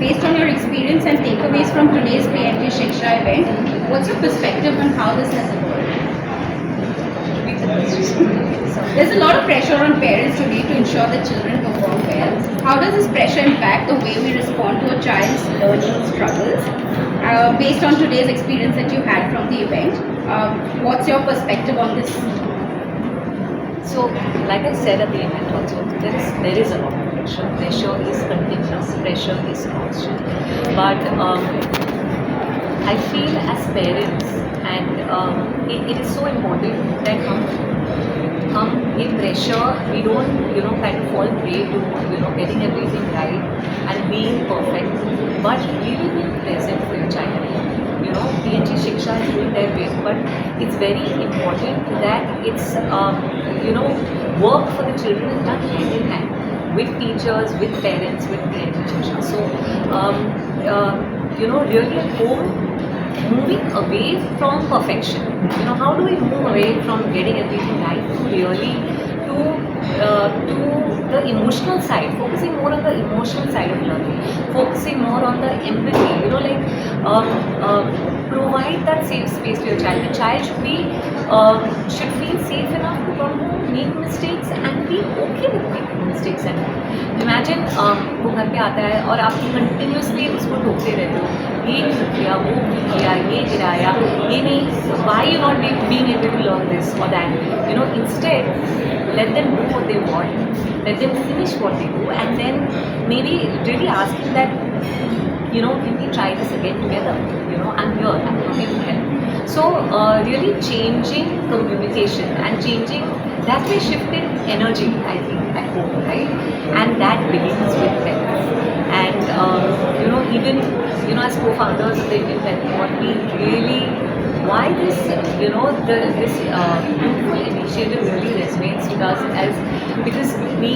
based on your experience and takeaways from today's PNG Shiksha event, what's your perspective on how this has evolved? There's a lot of pressure on parents today to ensure that children perform well. How does this pressure impact the way we respond to a child's learning struggles? Based on today's experience that you had from the event, what's your perspective on this? So, like I said at the event also, there is a lot of pressure. Pressure is continuous. Pressure is constant. But I feel as parents, and it is so important that in pressure we don't kind of fall prey to getting everything right and being perfect, but really being present for your child. PNG Shiksha is doing their bit, but it's very important that it's work for the children is done hand in hand with teachers, with parents, with PNG Shiksha. So really at home, moving away from perfection. How do we move away from getting everything right to really to the emotional side, focusing more on the emotional side of learning, focusing more on the empathy, provide that safe space to your child. The child should feel safe enough to come home, make mistakes and be okay with making mistakes at home. Imagine वो घर पे आता है और आप continuously उसको टोकते रहते हो, ये नहीं किया, वो नहीं किया, ये गिराया, ये नहीं, why you not being able to learn this or that? Instead let them do what they want, let them finish what they do, and then maybe really asking that, can we try this again together? I'm here, I'm here to help. So really changing communication and changing that way, shifting energy, I think, at home, right? And that begins with parents. And even as co-founders of the Indian Family, what we really, why this this beautiful initiative really resonates with us as because we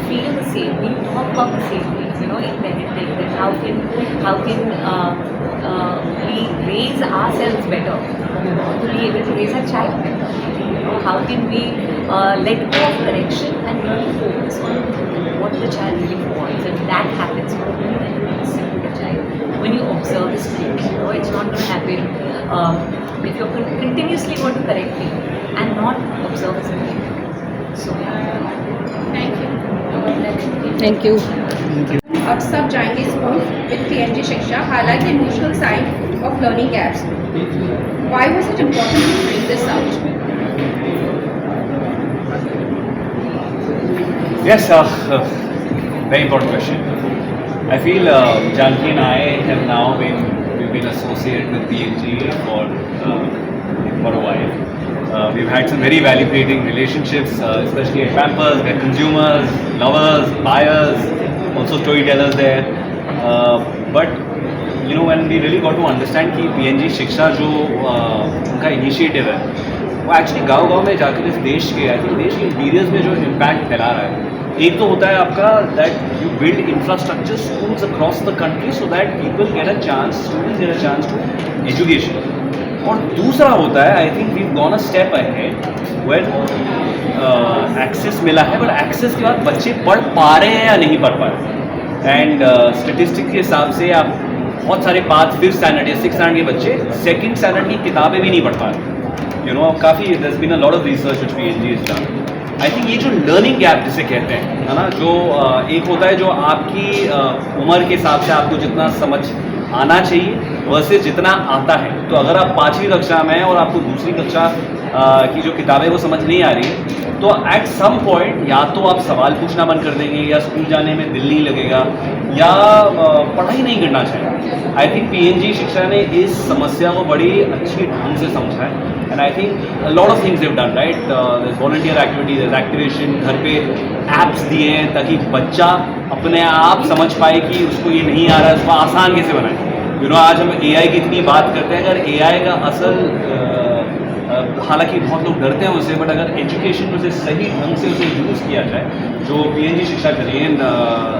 feel the same, we talk about the same things, in parenting, that how can we raise ourselves better, to be able to raise our child better. How can we let go of correction and really focus on what the child really wants, and that happens only when you listen to the child, when you observe his cues. It's not going to happen if you're continuously going to correct him and not observe his behavior. So Thank you. Thank you. अब सब जाएंगे school with PNG Shiksha, highlight the emotional side of learning gaps. Why was it important to bring this out? Yes, very important question. I feel Janki and I have now we've been associated with PNG for a while. We've had some very value-creating relationships, especially at Pampers, where consumers, lovers, buyers, also storytellers there. But when we really got to understand कि PNG शिक्षा जो उनका initiative है, वो actually गाँव-गाँव में जाकर इस देश के इंटीरियर्स में जो इम्पैक्ट फैला रहा है, एक तो होता है आपका that you build infrastructure schools across the country so that people get a chance, students get a chance to education. और दूसरा होता है, I think we gone a step ahead when access मिला है, बट एक्सेस के बाद बच्चे पढ़ पा रहे हैं या नहीं पढ़ पा रहे. एंड स्टेटिस्टिक्स के हिसाब से आप बहुत सारे 5th स्टैंडर्ड या 6th स्टैंडर्ड के बच्चे 2nd स्टैंडर्ड की किताबें भी नहीं पढ़ पा रहे. काफ़ी there has been a lot of research which PNG is done. I think ये जो लर्निंग गैप जिसे कहते हैं, है ना, जो एक होता है जो आपकी उम्र के हिसाब से आपको जितना समझ आना चाहिए वर्सेस जितना आता है. तो अगर आप 5वीं कक्षा में हैं और आपको दूसरी कक्षा की जो किताबें वो समझ नहीं आ रही है, तो एट सम पॉइंट या तो आप सवाल पूछना बंद कर देंगे, या स्कूल जाने में दिल नहीं लगेगा, या पढ़ाई नहीं करना चाहिए. आई थिंक PNG शिक्षा ने इस समस्या को बड़ी अच्छी ढंग से समझा है. And I think a lot of things they've done, right. Volunteer activities, activation, घर पे ऐप्स दिए हैं ताकि बच्चा अपने आप समझ पाए कि उसको ये नहीं आ रहा है, उसको आसान कैसे बनाए. आज हम AI की इतनी बात करते हैं, अगर AI का असल हालांकि बहुत लोग डरते हैं उससे, बट अगर एजुकेशन में उसे सही ढंग से उसे यूज़ किया जाए, जो PNG शिक्षा करिए,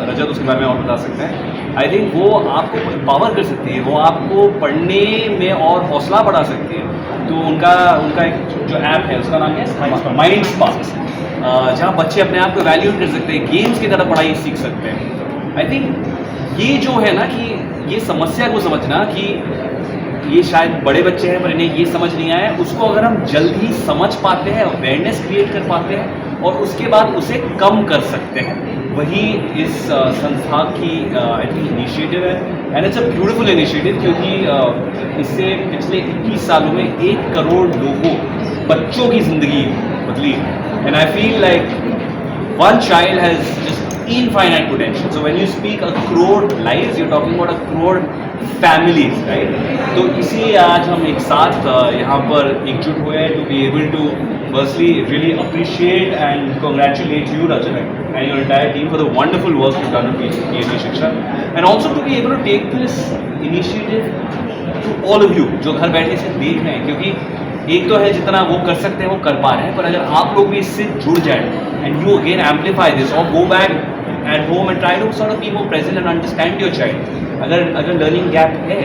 रजत उसके बारे में और बता सकते हैं, आई थिंक वो आपको पावर कर सकती है, वो आपको पढ़ने में और हौसला बढ़ा सकती है. तो उनका एक जो ऐप है उसका नाम है माइंड स्पार्क्स, जहाँ बच्चे अपने आप को वैल्यूएट कर सकते हैं, गेम्स की तरह पढ़ाई सीख सकते हैं. आई थिंक ये जो है ना कि ये समस्या को समझना कि ये शायद बड़े बच्चे हैं पर इन्हें ये समझ नहीं आया, उसको अगर हम जल्दी समझ पाते हैं, अवेयरनेस क्रिएट कर पाते हैं और उसके बाद उसे कम कर सकते हैं, वही इस संस्था की आई थिंक इनिशिएटिव है। And it's a beautiful initiative क्योंकि इससे पिछले 21 सालों में 1 करोड़ लोगों, बच्चों की ज़िंदगी बदली। And I feel like one child has just infinite potential. So when you speak a crore lives, you're talking about a crore families, right? तो इसीलिए आज हम एक साथ यहाँ पर एकजुट हुए हैं to be able to firstly really appreciate and congratulate you, Rajat, and your entire team for the wonderful work you've done with PhD Shiksha, and also to be able to take this initiative to all of you जो घर बैठे से देख रहे हैं, क्योंकि एक तो है जितना वो कर सकते हैं वो कर पा रहे हैं, पर अगर आप लोग भी इससे जुड़ जाए and you again amplify this और go back at home and try to sort of be more present and understand your child. अगर लर्निंग गैप है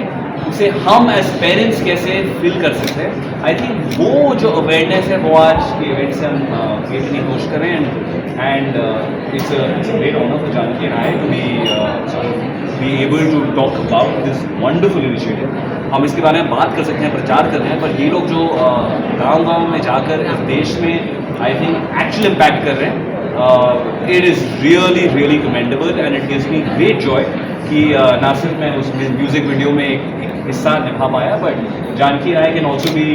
उसे हम एज पेरेंट्स कैसे फिल कर सकते हैं, आई थिंक वो जो अवेयरनेस है वो आज के इवेंट से हम क्रिएट करने की कोशिश कर रहे हैं। And it's a great honour for Janaki and I to be able to talk about this wonderful initiative। हम इसके बारे में बात कर सकते हैं, प्रचार कर रहे हैं, पर ये लोग जो गांव-गांव में जाकर इस देश में आई थिंक एक्चुअल इम्पैक्ट कर रहे हैं, it is really commendable and it gives me great Joy कि ना सिर्फ मैं उस म्यूज़िक वीडियो में एक हिस्सा निभा पाया, but Janaki Rai can also be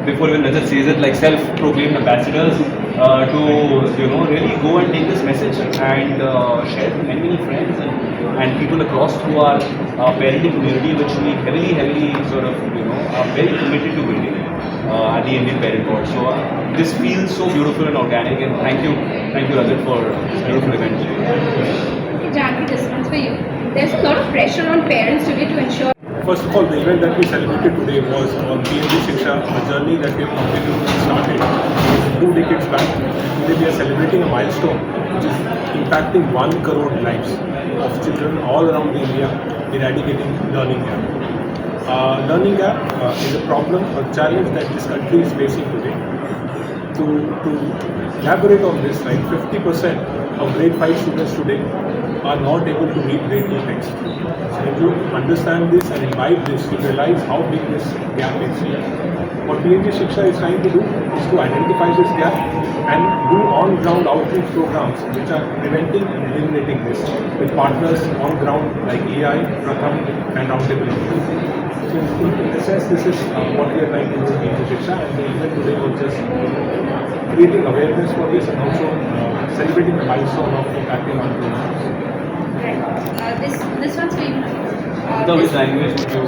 before even Rajat says it, like self-proclaimed ambassadors to really go and take this message and share to many friends and people across through our parenting community, which we heavily sort of are very committed to building at the Indian Parent Board. So this feels so beautiful and organic, and thank you Rajat for this beautiful event today. Janki, this one's for you. There's a lot of pressure on parents today to ensure. First of all, the event that we celebrated today was on PhD Shiksha, a journey that we have completely started 2 decades back. Today we are celebrating a milestone which is impacting 1 crore lives of children all around India, eradicating learning gap. Learning gap is a problem, a challenge that this country is facing today. To elaborate on this, right, 50% of grade 5 students today are not able to read grade 2 text. So if you understand this and imbibe this, you realize how big this gap is. What PhD Shiksha is trying to do is to identify this gap and do on-ground outreach programs which are preventing and eliminating this with partners on ground like AI, Pratham and Roundtable India. So in a sense, this is what we are trying to do in PhD Shiksha, and the event today was just creating awareness for this and also celebrating the milestone of impacting on programs. Right. This one's for you. So which language would you